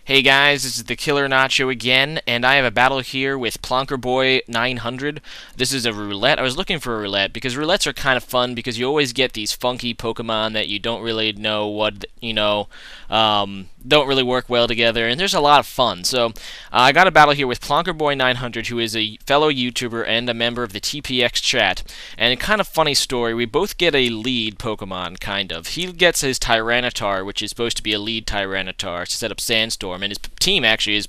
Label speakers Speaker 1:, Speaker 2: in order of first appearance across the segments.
Speaker 1: Hey guys, this is TheKillerNacho again, and I have a battle here with plonkerboy900. This is a roulette. I was looking for a roulette because roulettes are kind of fun because you always get these funky Pokemon that you don't really know don't really work well together, and there's a lot of fun. So I got a battle here with plonkerboy900, who is a fellow YouTuber and a member of the TPX chat. And a kind of funny story, we both get a lead Pokemon, kind of. He gets his Tyranitar, which is supposed to be a lead Tyranitar, to set up Sandstorm, and his team actually is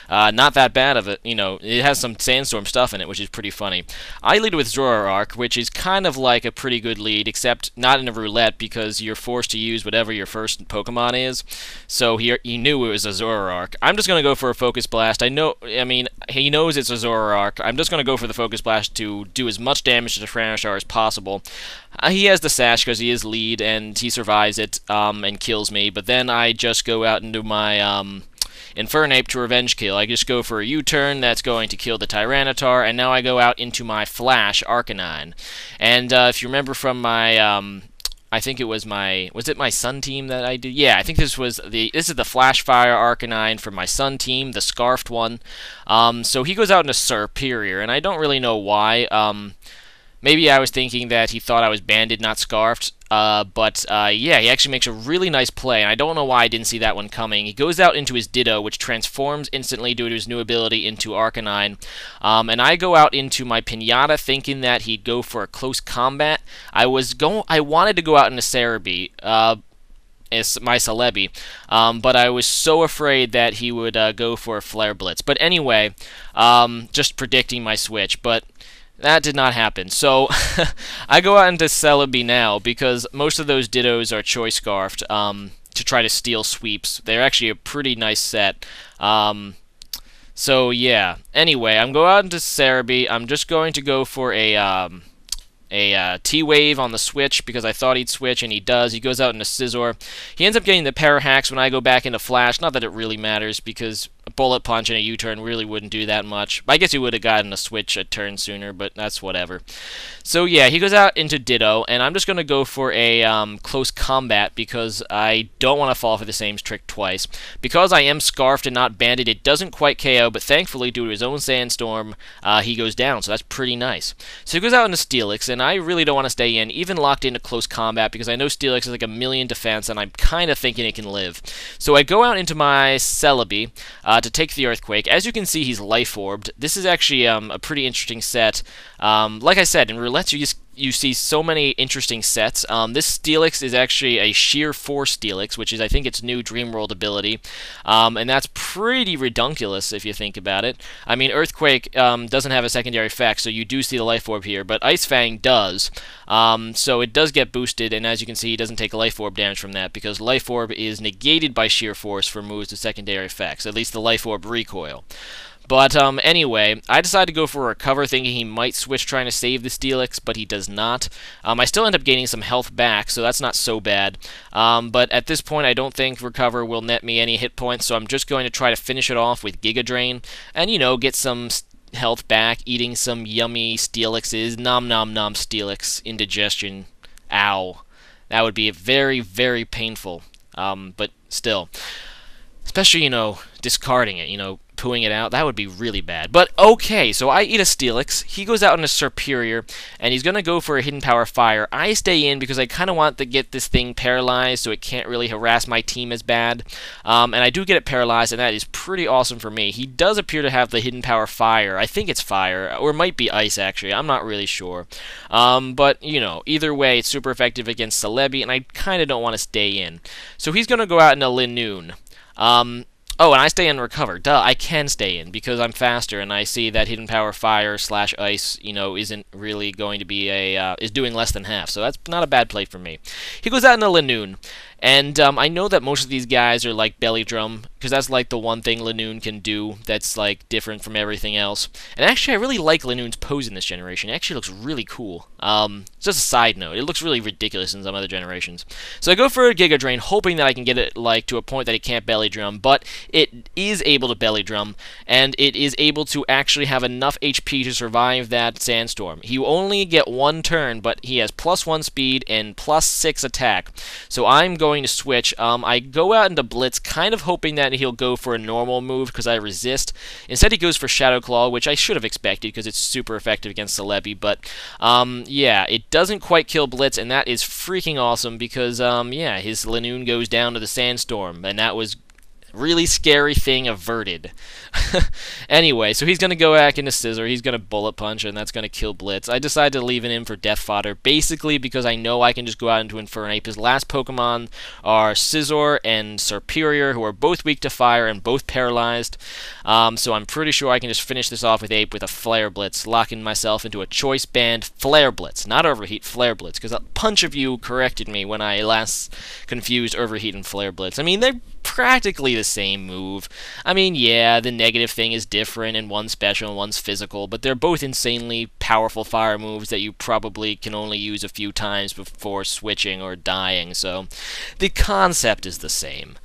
Speaker 1: not that bad of it. It has some Sandstorm stuff in it, which is pretty funny. I lead with Zoroark, which is kind of like a pretty good lead, except not in a roulette because you're forced to use whatever your first Pokemon is. So he knew it was a Zoroark. I'm just going to go for a Focus Blast. He knows it's a Zoroark. I'm just going to go for the Focus Blast to do as much damage to the Tyranitar as possible. He has the Sash because he is lead, and he survives it and kills me. But then I just go out into my Infernape to revenge kill. I just go for a U-turn that's going to kill the Tyranitar, and now I go out into my Flash Arcanine. And if you remember from my I think it was was it my Sun team that I did? Yeah, I think this is the Flash Fire Arcanine from my Sun team, the Scarfed one. So he goes out into Superior, and I don't really know why. Maybe I was thinking that he thought I was banded, not scarfed. Yeah, he actually makes a really nice play, and I don't know why I didn't see that one coming. He goes out into his Ditto, which transforms instantly due to his new ability into Arcanine. And I go out into my Pinata thinking that he'd go for a close combat. I wanted to go out into Cerebi, is my Celebi, but I was so afraid that he would go for a Flare Blitz. But anyway, just predicting my switch, but that did not happen. So I go out into Celebi now because most of those Dittos are Choice Scarfed to try to steal sweeps. They're actually a pretty nice set. So yeah. Anyway, I'm going out into Cerebi. I'm just going to go for a T-Wave on the switch because I thought he'd switch, and he does. He goes out into Scizor. He ends up getting the Parahax when I go back into Flash. Not that it really matters because a Bullet Punch and a U-turn really wouldn't do that much. I guess he would have gotten a switch a turn sooner, but that's whatever. So yeah, he goes out into Ditto, and I'm just going to go for a close combat because I don't want to fall for the same trick twice. Because I am Scarfed and not Banded, it doesn't quite KO, but thankfully, due to his own Sandstorm, he goes down, so that's pretty nice. So he goes out into Steelix, and I really don't want to stay in, even locked into close combat, because I know Steelix has like 1,000,000 defense, and I'm kind of thinking it can live. So I go out into my Celebi to take the Earthquake. As you can see, he's Life Orbed. This is actually a pretty interesting set. Like I said, in roulettes, you see so many interesting sets. This Steelix is actually a Sheer Force Steelix, which is, I think, its new Dream World ability. And that's pretty redunculous if you think about it. I mean, Earthquake doesn't have a secondary effect, so you do see the Life Orb here, but Ice Fang does. So it does get boosted, and as you can see, he doesn't take Life Orb damage from that, because Life Orb is negated by Sheer Force for moves with secondary effects, at least the Life Orb recoil. But anyway, I decided to go for a Recover, thinking he might switch trying to save the Steelix, but he does not. I still end up gaining some health back, so that's not so bad. But at this point, I don't think Recover will net me any hit points, so I'm just going to try to finish it off with Giga Drain, and, get some health back, eating some yummy Steelixes. Nom nom nom Steelix, indigestion. Ow. That would be very, very painful. But still. Especially, discarding it, pooing it out, that would be really bad. But okay, so I eat a Steelix, he goes out into Superior, and he's going to go for a Hidden Power Fire. I stay in because I kind of want to get this thing paralyzed so it can't really harass my team as bad. And I do get it paralyzed, and that is pretty awesome for me. He does appear to have the Hidden Power Fire. I think it's Fire, or it might be Ice, actually. I'm not really sure. But, either way, it's super effective against Celebi, and I kind of don't want to stay in. So he's going to go out into Linoone. Oh, and I stay in Recover. Duh, I can stay in because I'm faster, and I see that Hidden Power Fire / Ice, isn't really going to be is doing less than half, so that's not a bad play for me. He goes out into Linoone, and I know that most of these guys are like Belly Drum, because that's like the one thing Linoone can do that's like different from everything else. And actually, I really like Linoone's pose in this generation. It actually looks really cool. Just a side note, it looks really ridiculous in some other generations. So I go for a Giga Drain, hoping that I can get it like to a point that it can't Belly Drum, but it is able to Belly Drum, and it is able to actually have enough HP to survive that Sandstorm. He only get one turn, but he has +1 speed and +6 attack. So I'm going going to switch. I go out into Blitz, kind of hoping that he'll go for a normal move because I resist. Instead, he goes for Shadow Claw, which I should have expected because it's super effective against Celebi. But yeah, it doesn't quite kill Blitz, and that is freaking awesome because yeah, his Lanoon goes down to the Sandstorm, and that was really scary thing averted. Anyway, so he's going to go back into Scissor. He's going to Bullet Punch, and that's going to kill Blitz. I decided to leave it in for Death Fodder, basically because I know I can just go out into Infernape. His last Pokemon are Scizor and Serperior, who are both weak to fire and both paralyzed. So I'm pretty sure I can just finish this off with Ape with a Flare Blitz, locking myself into a Choice Band Flare Blitz. Not Overheat, Flare Blitz, because a bunch of you corrected me when I last confused Overheat and Flare Blitz. I mean, they're practically the same move. I mean, yeah, the negative thing is different, and one's special and one's physical, but they're both insanely powerful fire moves that you probably can only use a few times before switching or dying, so the concept is the same.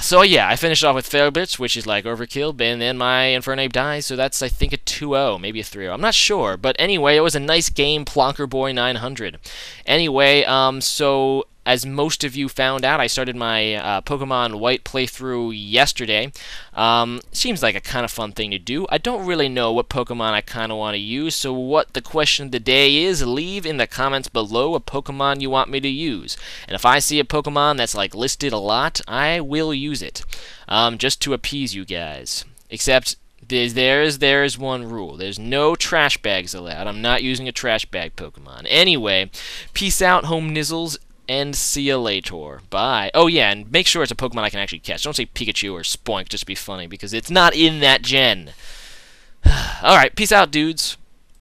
Speaker 1: So yeah, I finished off with Flare Blitz, which is like overkill, and then my Infernape dies, so that's, I think, a 2-0, maybe a 3-0. I'm not sure, but anyway, it was a nice game, plonkerboy900. Anyway, so as most of you found out, I started my Pokemon White playthrough yesterday. Seems like a kind of fun thing to do. I don't really know what Pokemon I kind of want to use, so what the question of the day is, leave in the comments below a Pokemon you want me to use. And if I see a Pokemon that's like listed a lot, I will use it, just to appease you guys. Except there's one rule. There's no trash bags allowed. I'm not using a trash bag Pokemon. Anyway, peace out, home nizzles, and see you later. Bye. Oh yeah, and make sure it's a Pokemon I can actually catch. Don't say Pikachu or Spoink just to be funny, because it's not in that gen. Alright, peace out, dudes.